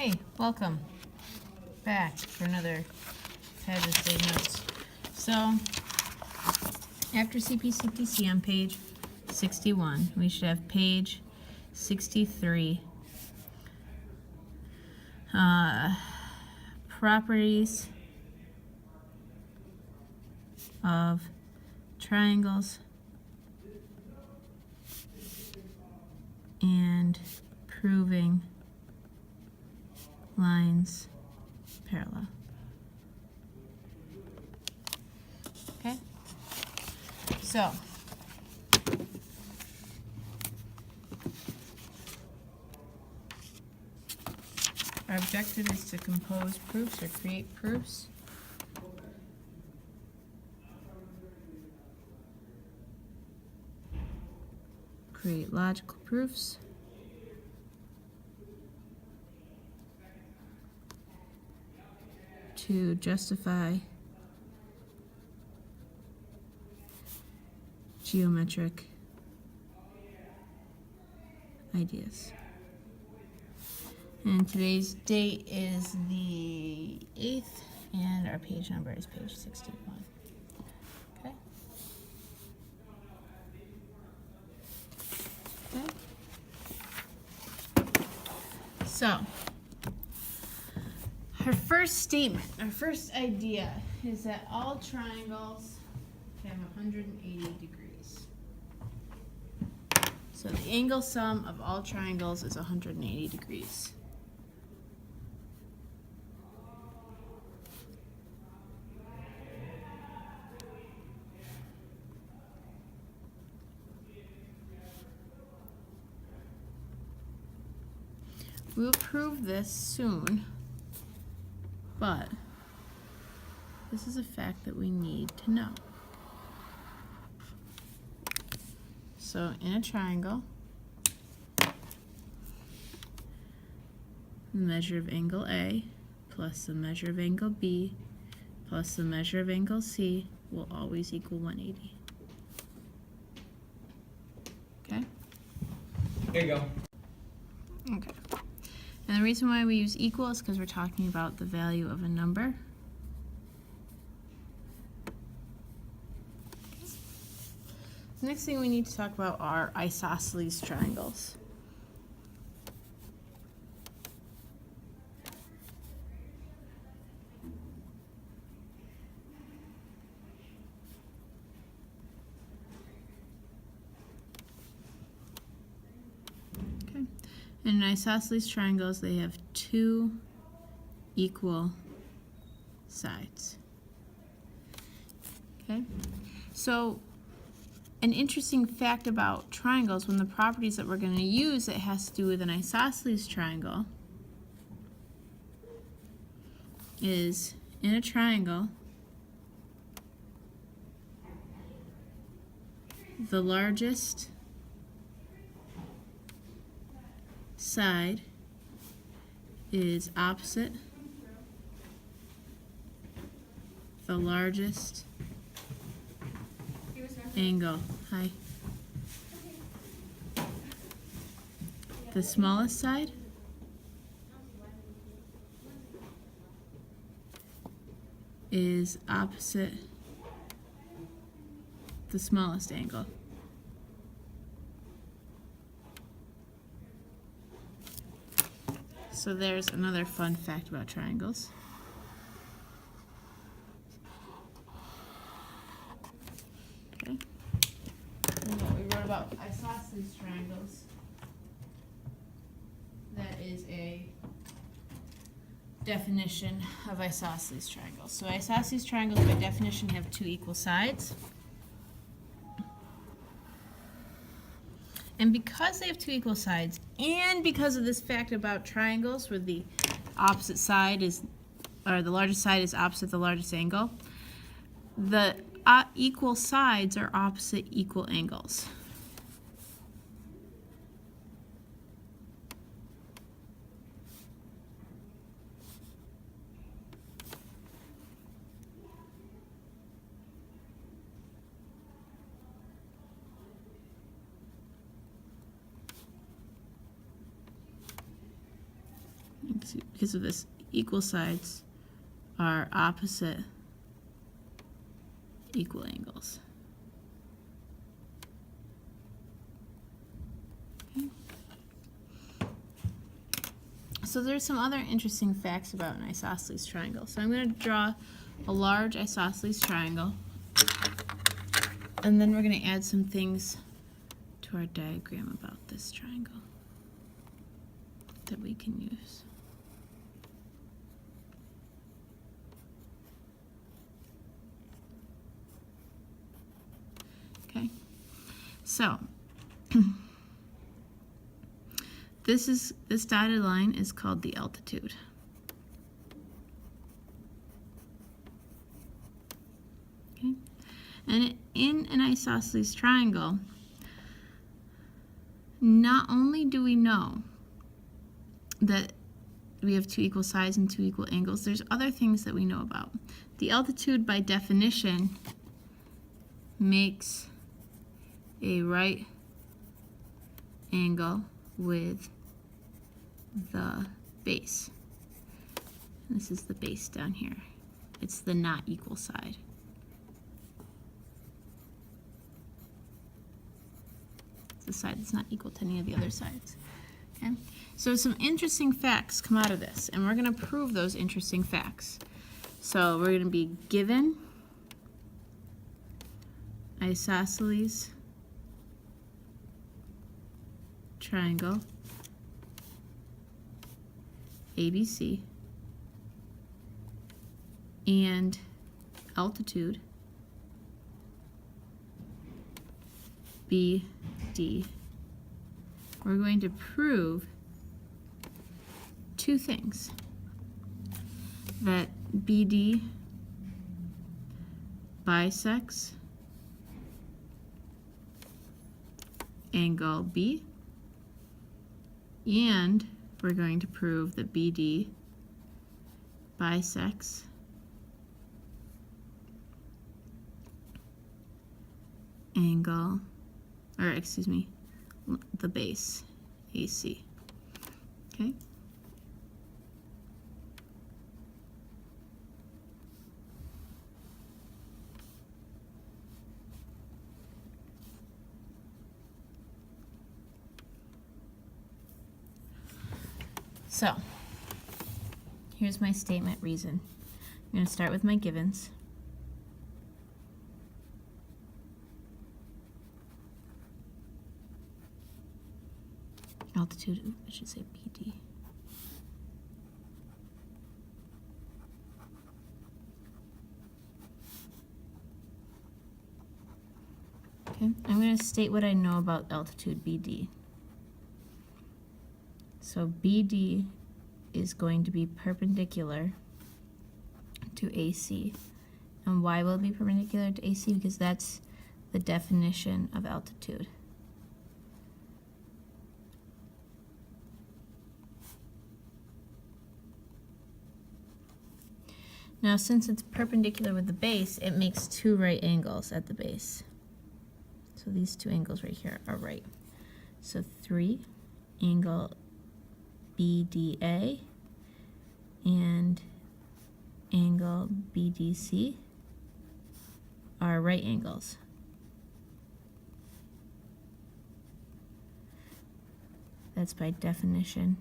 Hey, welcome back for another Fabulous Day Notes. So, after CPCTC on page 61, we should have page 63. Properties of triangles and proving lines parallel. Okay? So, our objective is to compose proofs or create proofs. Create logical proofs. To justify geometric ideas. And today's date is the 8th, and our page number is page 61. Okay? Okay. So, our first statement, our first idea is that all triangles have 180 degrees. So the angle sum of all triangles is 180 degrees. We'll prove this soon, but this is a fact that we need to know. So in a triangle, the measure of angle A plus the measure of angle B plus the measure of angle C will always equal 180. Okay? There you go. Okay. And the reason why we use equal is because we're talking about the value of a number. The next thing we need to talk about are isosceles triangles. Okay. And in isosceles triangles, they have two equal sides. Okay? So, an interesting fact about triangles, one of the properties that we're going to use that has to do with an isosceles triangle is in a triangle, the largest side is opposite the largest angle. Hi. The smallest side is opposite the smallest angle. So there's another fun fact about triangles. Okay. And what we wrote about isosceles triangles, that is a definition of isosceles triangles. So isosceles triangles by definition have two equal sides. And because they have two equal sides, and because of this fact about triangles where the opposite side is, or the largest side is opposite the largest angle, the equal sides are opposite equal angles. because of this, equal sides are opposite equal angles. Okay. So there's some other interesting facts about an isosceles triangle. So I'm going to draw a large isosceles triangle, and then we're going to add some things to our diagram about this triangle that we can use. Okay, so this dotted line is called the altitude. Okay, and in an isosceles triangle, not only do we know that we have two equal sides and two equal angles, there's other things that we know about. The altitude, by definition, makes a right angle with the base. This is the base down here. It's the not equal side. It's the side that's not equal to any of the other sides. Okay? So some interesting facts come out of this, and we're going to prove those interesting facts. So we're going to be given isosceles triangle ABC and altitude BD. We're going to prove two things: that BD bisects angle B, and we're going to prove that BD bisects angle, or excuse me, the base AC. Okay? So, here's my statement reason. I'm going to start with my givens. Altitude, I should say BD. Okay, I'm going to state what I know about altitude BD. So BD is going to be perpendicular to AC. And why will it be perpendicular to AC? Because that's the definition of altitude. Now, since it's perpendicular with the base, it makes two right angles at the base. So these two angles right here are right. So 3 angle BDA and angle BDC are right angles. That's by definition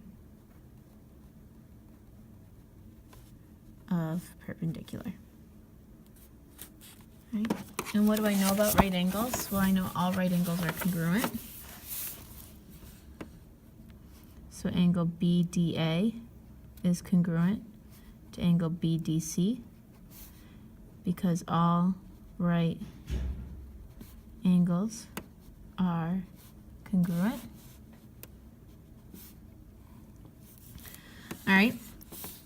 of perpendicular. Right? And what do I know about right angles? Well, I know all right angles are congruent. So angle BDA is congruent to angle BDC because all right angles are congruent. All right,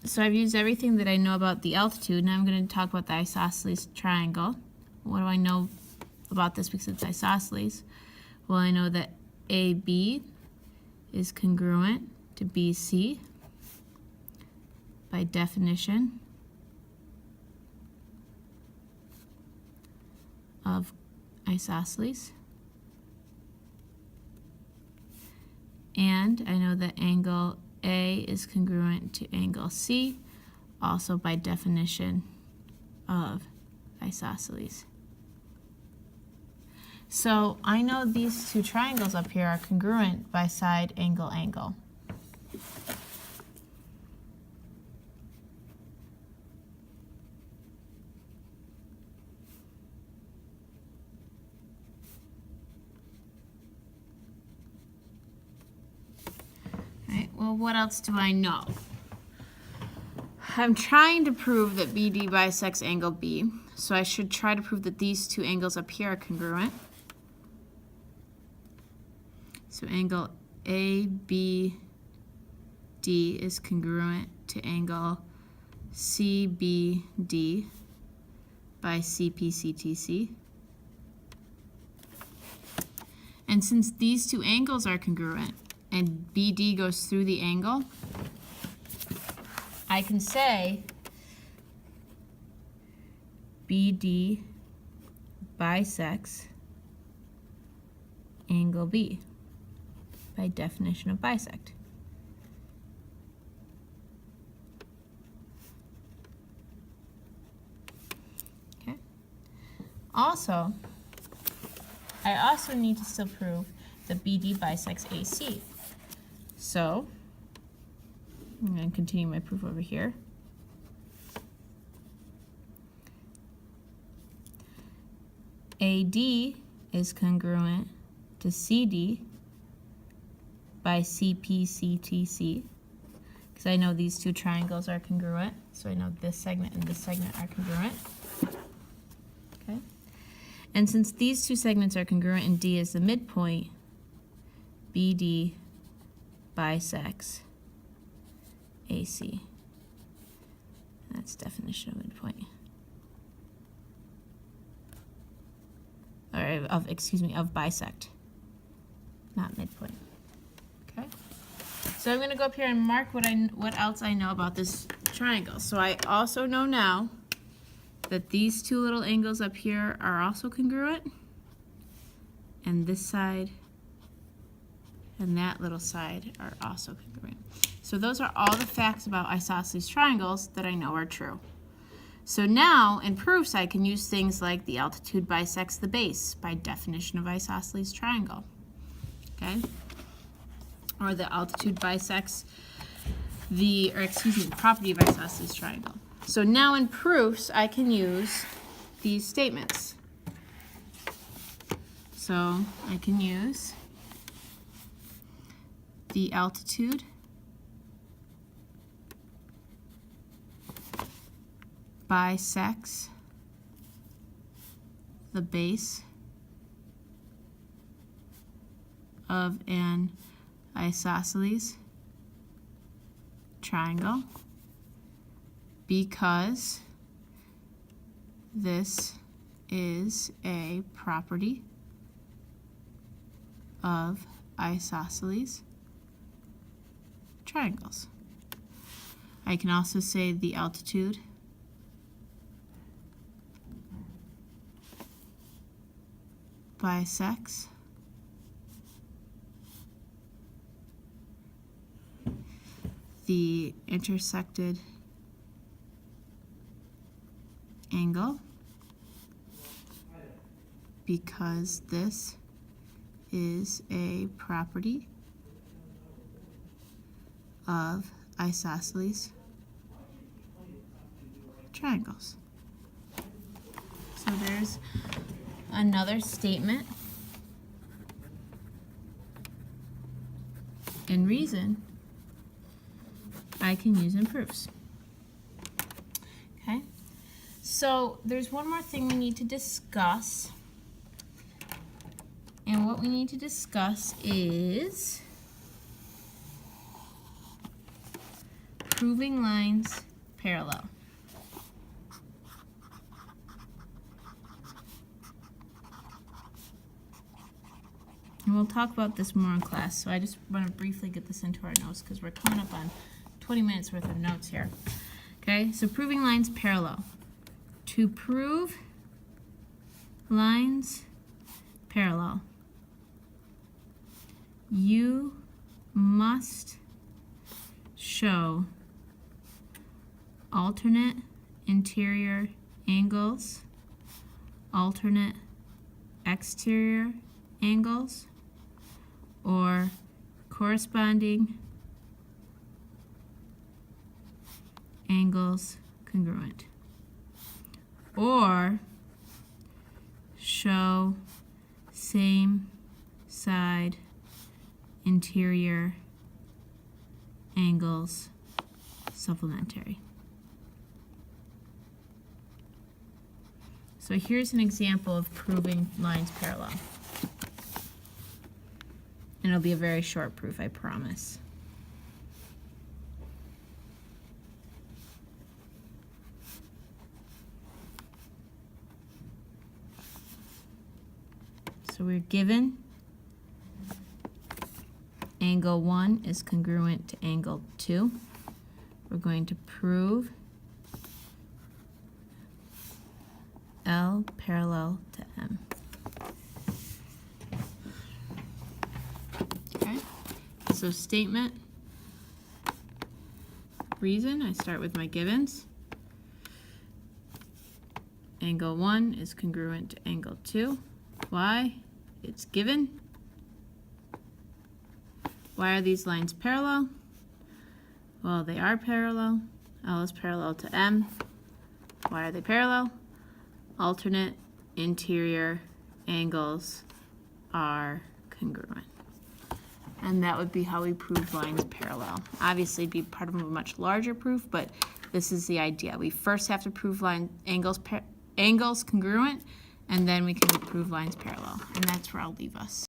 so I've used everything that I know about the altitude. Now I'm going to talk about the isosceles triangle. What do I know about this because it's isosceles? Well, I know that AB is congruent to BC by definition of isosceles. And I know that angle A is congruent to angle C, also by definition of isosceles. So I know these two triangles up here are congruent by side, angle, angle. Right, well, what else do I know? I'm trying to prove that BD bisects angle B, so I should try to prove that these two angles up here are congruent. So angle ABD is congruent to angle CBD by CPCTC. And since these two angles are congruent and BD goes through the angle, I can say BD bisects angle B by definition of bisect. Okay. Also, I also need to still prove that BD bisects AC. So, I'm going to continue my proof over here. AD is congruent to CD by CPCTC, because I know these two triangles are congruent, so I know this segment and this segment are congruent. Okay, and since these two segments are congruent and D is the midpoint, BD bisects AC. That's definition of midpoint. Or of bisect, not midpoint. Okay. So I'm going to go up here and mark what else I know about this triangle. So I also know now that these two little angles up here are also congruent, and this side and that little side are also congruent. So those are all the facts about isosceles triangles that I know are true. So now in proofs I can use things like the altitude bisects the base by definition of isosceles triangle. Okay? Or the altitude bisects the property of isosceles triangle. So now in proofs I can use these statements. So I can use the altitude bisects the base of an isosceles triangle because this is a property of isosceles triangles. I can also say the altitude bisects the intersected angle because this is a property of isosceles triangles. So there's another statement and reason I can use in proofs. Okay, so there's one more thing we need to discuss, and what we need to discuss is proving lines parallel. And we'll talk about this more in class, so I just want to briefly get this into our notes because we're coming up on 20 minutes worth of notes here. Okay, so proving lines parallel. To prove lines parallel, you must show alternate interior angles, alternate exterior angles, or corresponding angles congruent, or show same side interior angles supplementary. So here's an example of proving lines parallel. And it'll be a very short proof, I promise. So we're given angle 1 is congruent to angle 2. We're going to prove L parallel to M. Okay, so statement, reason, I start with my givens. Angle 1 is congruent to angle 2. Why? It's given. Why are these lines parallel? Well, they are parallel. L is parallel to M. Why are they parallel? Alternate interior angles are congruent. And that would be how we prove lines parallel. Obviously, it'd be part of a much larger proof, but this is the idea. We first have to prove angles congruent, and then we can prove lines parallel. And that's where I'll leave us.